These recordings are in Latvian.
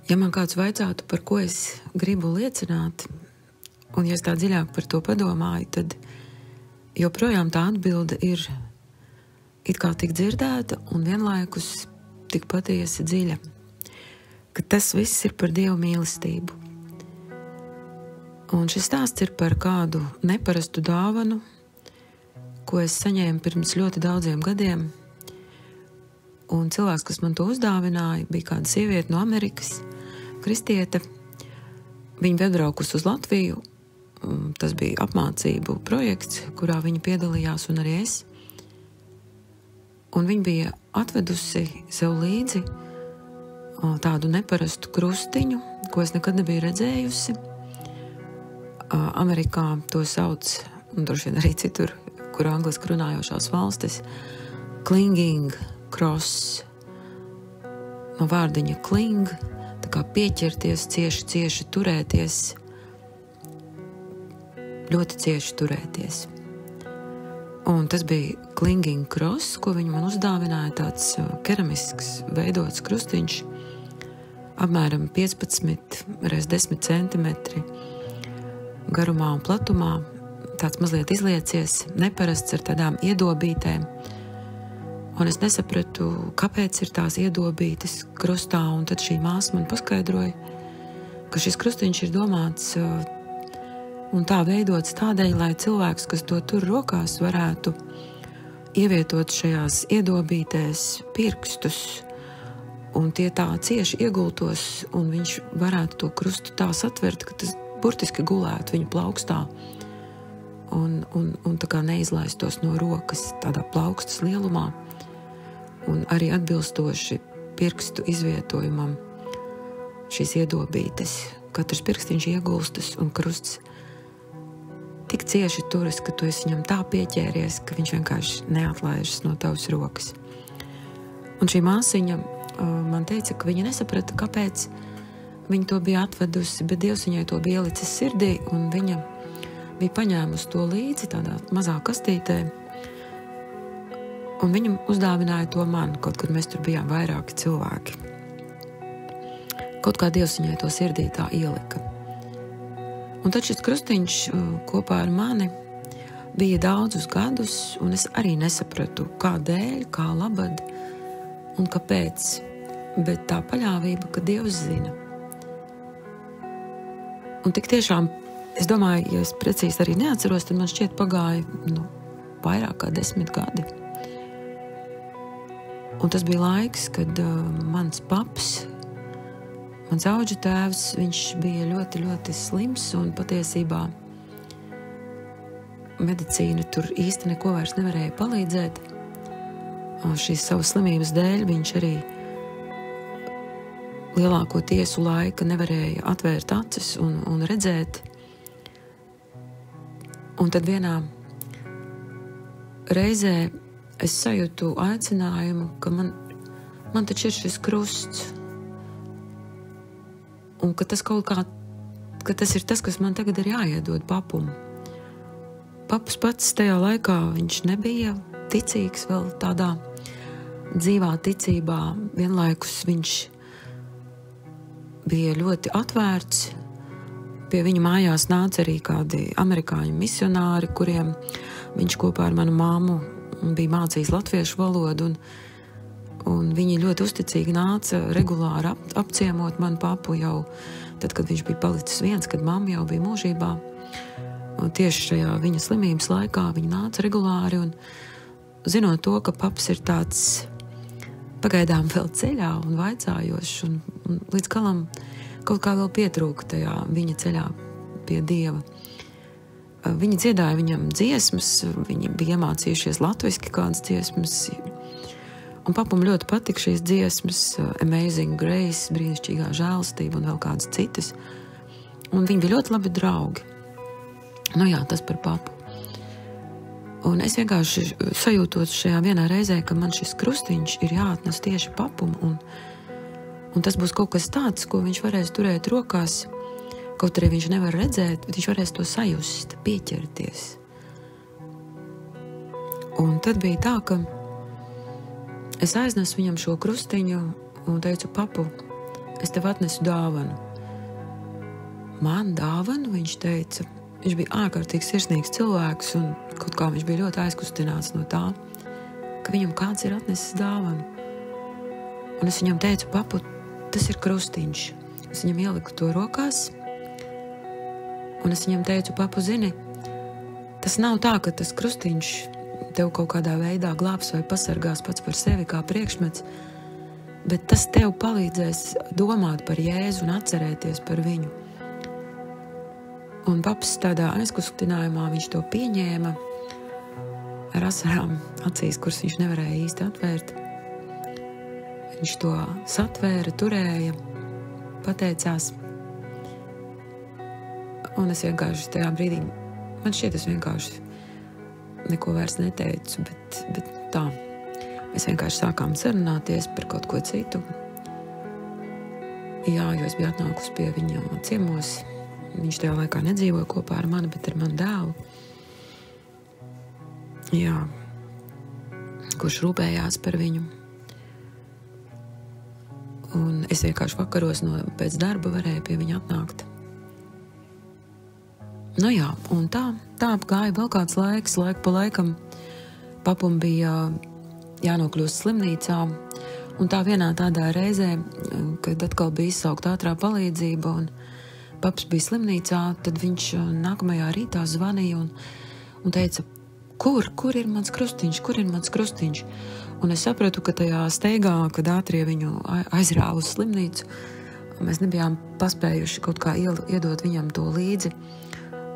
Ja man kāds vaicātu, par ko es gribu liecināt, un ja es tā dziļāk par to padomāju, tad joprojām tā atbilde ir it kā tik dzirdēta un vienlaikus tik patiesi dziļa, ka tas viss ir par Dievu mīlestību. Un šis stāsts ir par kādu neparastu dāvanu, ko es saņēmu pirms ļoti daudziem gadiem, un cilvēks, kas man to uzdāvināja, bija kāda sieviete no Amerikas, kristiete. Viņa bija atbraukusi uz Latviju, tas bija apmācību projekts, kurā viņa piedalījās, un arī es. Un viņa bija atvedusi sev līdzi tādu neparastu krustiņu, ko es nekad nebiju redzējusi. Amerikā to sauc, un droši vien arī citur, kur angliski runājošās valstis, clinging cross, no vārdiņa cling, tā kā pieķerties, cieši turēties, ļoti cieši turēties. Un tas bija clinging cross, ko viņa man uzdāvināja, tāds keramisks veidots krustiņš, apmēram 15 x 10 centimetri garumā un platumā, tāds mazliet izliecies, neparasts ar tādām iedobītēm. Un es nesapratu, kāpēc ir tās iedobītes krustā, un tad šī māsa man paskaidroja, ka šis krustiņš ir domāts un tā veidots tādēļ, lai cilvēks, kas to tur rokās, varētu ievietot šajās iedobītēs pirkstus, un tie tā cieši iegultos, un viņš varētu to krustu tā satvert, ka tas burtiski gulētu viņa plaukstā, un tā kā neizlaistos no rokas tādā plaukstas lielumā, un arī atbilstoši pirkstu izvietojumam šīs iedobītes. Katrs pirkstiņš iegulstas un krusts tik cieši turas, ka tu esi viņam tā pieķēries, ka viņš vienkārši neatlaižas no tavas rokas. Un šī māsiņa man teica, ka viņa nesaprata, kāpēc viņa to bija atvedusi, bet Dievs viņai to bija ielicis sirdī, un viņa bija paņēmusi to līdzi tādā mazā kastītē, un viņa uzdāvināja to man, kaut kad mēs tur bijām vairāki cilvēki. Kaut kā Dievs viņai to sirdī tā ielika. Un tad šis krustiņš kopā ar mani bija daudzus gadus, un es arī nesapratu, kādēļ, kā labad un kāpēc, bet tā paļāvība, ka Dievs zina. Un tik tiešām, es domāju, ja es precīzi arī neatceros, tad man šķiet pagāja vairāk kā 10 gadi. Un tas bija laiks, kad mans paps, mans auģu tēvs, viņš bija ļoti, ļoti slims, un patiesībā medicīna tur īsti neko vairs nevarēja palīdzēt. Šīs savas slimības dēļ viņš arī lielāko tiesu laika nevarēja atvērt acis un redzēt. Un tad vienā reizē es sajūtu aicinājumu, ka man taču ir šis krusts, un ka tas kaut kā, ka tas ir tas, kas man tagad ir jāiedod papum. Paps pats tajā laikā, viņš nebija ticīgs vēl tādā dzīvā ticībā, vienlaikus viņš bija ļoti atvērts. Pie viņa mājās nāca arī kādi amerikāņu misionāri, kuriem viņš kopā ar manu māmu bija mācījis latviešu valodu, un viņi ļoti uzticīgi nāca regulāri apciemot manu papu jau tad, kad viņš bija palicis viens, kad mamma jau bija mūžībā. Un tieši šajā viņa slimības laikā viņi nāca regulāri, un zinot to, ka paps ir tāds pagaidām vēl ceļā un vaicājošs, un līdz galam kaut kā vēl pietrūka tajā viņa ceļā pie Dieva. Viņi dziedāja viņam dziesmas, viņi bija iemācījušies latviski kādas dziesmas, un papam ļoti patika šīs dziesmas, Amazing Grace, brīnišķīgā žēlastība un vēl kādas citas, un viņi bija ļoti labi draugi. Nu jā, tas par papu. Un es vienkārši sajūtot šajā vienā reizē, ka man šis krustiņš ir jāatnes tieši papum, un tas būs kaut kas tāds, ko viņš varēs turēt rokās, kaut arī viņš nevar redzēt, bet viņš varēs to sajust, pieķerties. Un tad bija tā, ka es aiznesu viņam šo krustiņu un teicu, papu, es tev atnesu dāvanu. Man dāvanu, viņš teica, viņš bija ārkārtīgi sirsnīgs cilvēks, un kaut kā viņš bija ļoti aizkustināts no tā, ka viņam kāds ir atnesis dāvanu. Un es viņam teicu, papu, tas ir krustiņš. Es viņam ieliku to rokās, un es viņam teicu, papu, zini, tas nav tā, ka tas krustiņš tev kaut kādā veidā glābs vai pasargās pats par sevi kā priekšmets, bet tas tev palīdzēs domāt par Jēzu un atcerēties par viņu. Un paps tādā aizkustinājumā viņš to pieņēma ar asarām acīs, kuras viņš nevarēja īsti atvērt. Viņš to satvēra, turēja, pateicās. Un es vienkārši tajā brīdī, man šķiet, es vienkārši neko vairs neteicu, bet tā. Mēs vienkārši sākām sarunāties par kaut ko citu. Jā, jo es biju atnākusi pie viņa ciemos. Viņš tajā laikā nedzīvoja kopā ar mani, bet ar manu dēlu. Jā, kurš rūpējās par viņu. Un es vienkārši vakaros pēc darba varēju pie viņa atnākt. Nu jā, un tā gāja vēl kāds laiks, laiku pa laikam. Papum bija jānokļūst slimnīcā, un tā vienā tādā reizē, kad atkal bija izsaukta ātrā palīdzība, un paps bija slimnīcā, tad viņš nākamajā rītā zvanīja un teica, kur ir mans krustiņš? Un es sapratu, ka tajā steigā, kad ātrie viņu aizrāva uz slimnīcu, mēs nebijām paspējuši kaut kā iedot viņam to līdzi,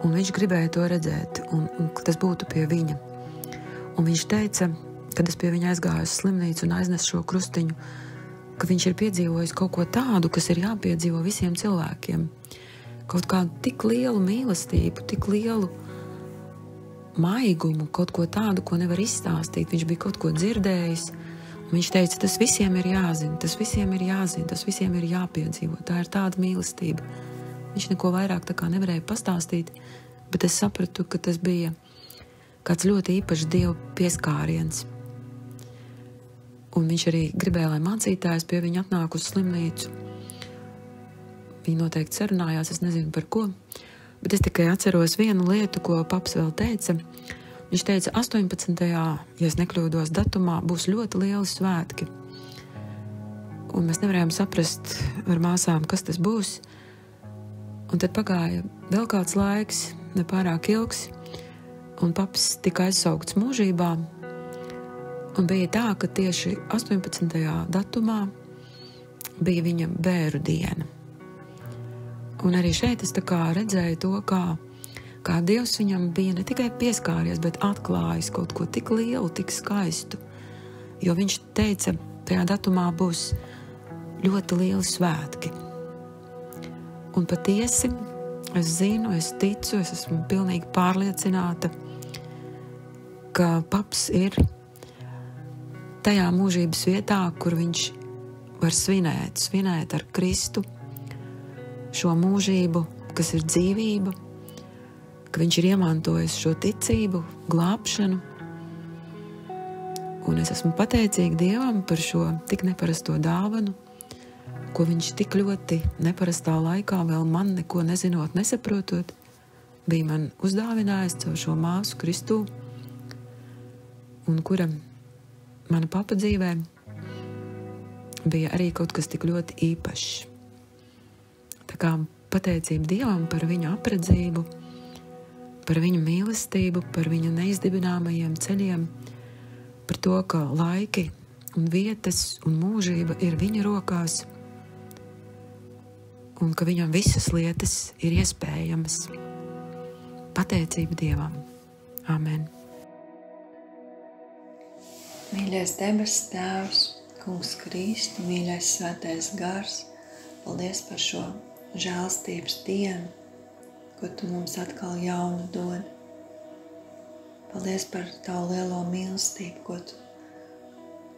un viņš gribēja to redzēt, un tas būtu pie viņa. Un viņš teica, kad es pie viņa aizgāju uz slimnīcu un aiznesu šo krustiņu, ka viņš ir piedzīvojis kaut ko tādu, kas ir jāpiedzīvo visiem cilvēkiem. Kaut kādu tik lielu mīlestību, tik lielu maigumu, kaut ko tādu, ko nevar izstāstīt. Viņš bija kaut ko dzirdējis, un viņš teica, tas visiem ir jāzina, tas visiem ir jāpiedzīvo. Tā ir tāda mīlestība. Viņš neko vairāk tā kā nevarēja pastāstīt, bet es sapratu, ka tas bija kāds ļoti īpašs Dieva pieskāriens. Un viņš arī gribēja, lai mācītājs pie viņa atnāk uz slimnīcu. Viņi noteikti sarunājās, es nezinu par ko, bet es tikai atceros vienu lietu, ko paps vēl teica. Viņš teica, 18. ja es nekļūdos datumā, būs ļoti lieli svētki. Un mēs nevarējām saprast ar māsām, kas tas būs. Un tad pagāja vēl kāds laiks, nepārāk ilgs, un paps tika aizsaukts mūžībā. Un bija tā, ka tieši 18. datumā bija viņa bēru diena. Un arī šeit es tā kā redzēju to, kā Dievs viņam bija ne tikai pieskāries, bet atklājis kaut ko tik lielu, tik skaistu. Jo viņš teica, tajā datumā būs ļoti lieli svētki. Un patiesi, es zinu, es ticu, es esmu pilnīgi pārliecināta, ka paps ir tajā mūžības vietā, kur viņš var svinēt ar Kristu šo mūžību, kas ir dzīvība, ka viņš ir iemantojis šo ticību, glābšanu. Un es esmu pateicīga Dievam par šo tik neparasto dāvanu, ko viņš tik ļoti neparastā laikā, vēl man neko nezinot, nesaprotot, bija man uzdāvinājis caur šo māsu Kristu, un kura mana papa dzīvē bija arī kaut kas tik ļoti īpašs. Tā kā pateicība Dievam par viņu apredzību, par viņu mīlestību, par viņu neizdibināmajiem ceļiem, par to, ka laiki un vietas un mūžība ir viņa rokās, un ka viņam visas lietas ir iespējamas. Pateicība Dievam. Amen. Mīļais debesu Tēvs, Kungs Kristu, mīļais svētais gars, paldies par šo žēlstības dienu, ko tu mums atkal jaunu dod. Paldies par tavu lielo mīlestību,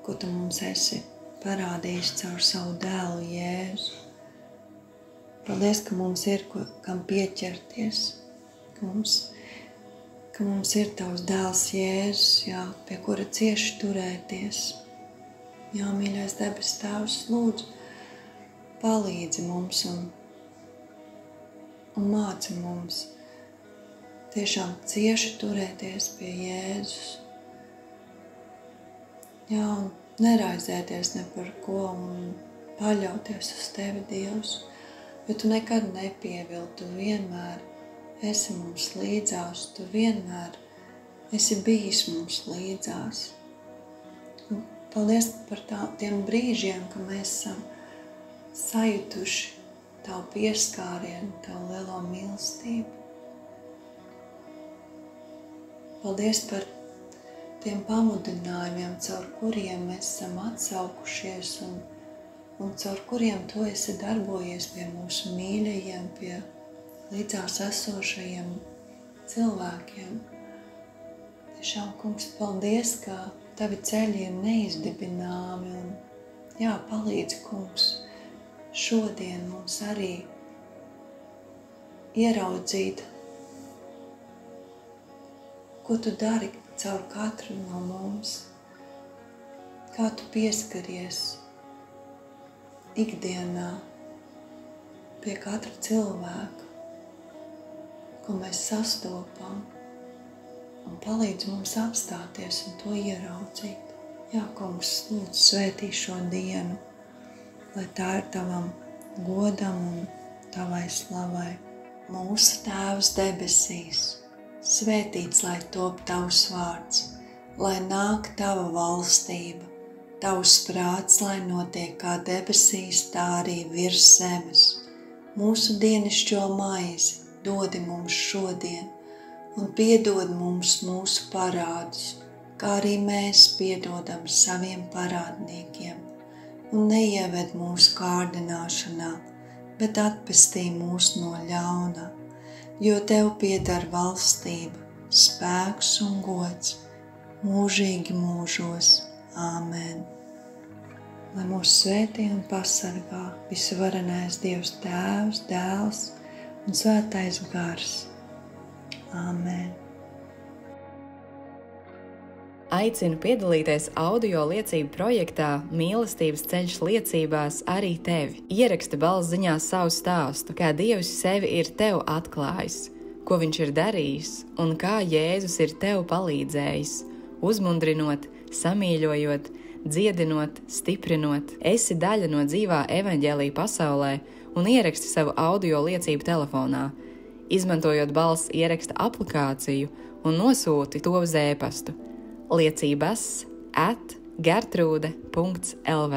ko tu mums esi parādījis caur savu dēlu Jēzu. Paldies, ka mums ir kam pieķerties, ka mums ir tavs dēls Jēzus, jā, pie kura cieši turēties. Jā, mīļais debes Tēvs, lūdzu, palīdzi mums un māci mums tiešām cieši turēties pie Jēzus. Jā, un neraizēties ne par ko un paļauties uz tevi, Dievs, jo tu nekad nepievilti, tu vienmēr esi mums līdzās, tu vienmēr esi bijis mums līdzās. Un paldies par tiem brīžiem, ka mēs esam sajutuši tavu pieskārienu, tavu lielo mīlestību. Paldies par tiem pamudinājumiem, caur kuriem mēs esam atsaukušies un caur kuriem tu esi darbojies pie mūsu mīļajiem, pie līdzās esošajiem cilvēkiem. Tiešām, kungs, paldies, ka tavi ceļi ir neizdibināmi un jā, palīdzi, kungs, šodien mums arī ieraudzīt, ko tu dari caur katru no mums, kā tu pieskaries ikdienā pie katra cilvēka, ko mēs sastopam, un palīdz mums apstāties un to ieraudzīt. Jā, kungs, lūdzu, svētī šo dienu, lai tā ir tavam godam un tavai slavai. Mūsu Tēvs debesīs, svētīts lai top tavs vārds, lai nāk tava valstība, tavs prāts, lai notiek kā debesīs, tā arī virs zemes. Mūsu dienascho maizi dodi mums šodien, un piedod mums mūsu parādus, kā arī mēs piedodam saviem parādniekiem, un neieved mūsu kārdināšanā, bet atpestī mūs no ļauna, jo tev pieder valstība, spēks un gods, mūžīgi mūžos. Āmen. Lai mūs svētī un pasargā visvarenais Dievs Tēvs, Dēls un Svētais Gars. Āmen. Aicinu piedalīties audio liecību projektā Mīlestības ceļš liecībās arī tevi. Ieraksti balsziņā savu stāstu, kā Dievs sevi ir tev atklājis, ko viņš ir darījis un kā Jēzus ir tev palīdzējis, uzmundrinot, samīļojot, dziedinot, stiprinot. Esi daļa no dzīvā evaņģēlija pasaulē un ieraksti savu audio liecību telefonā, izmantojot balss ieraksta aplikāciju un nosūti to uz e-pastu liecības@gertrude.lv.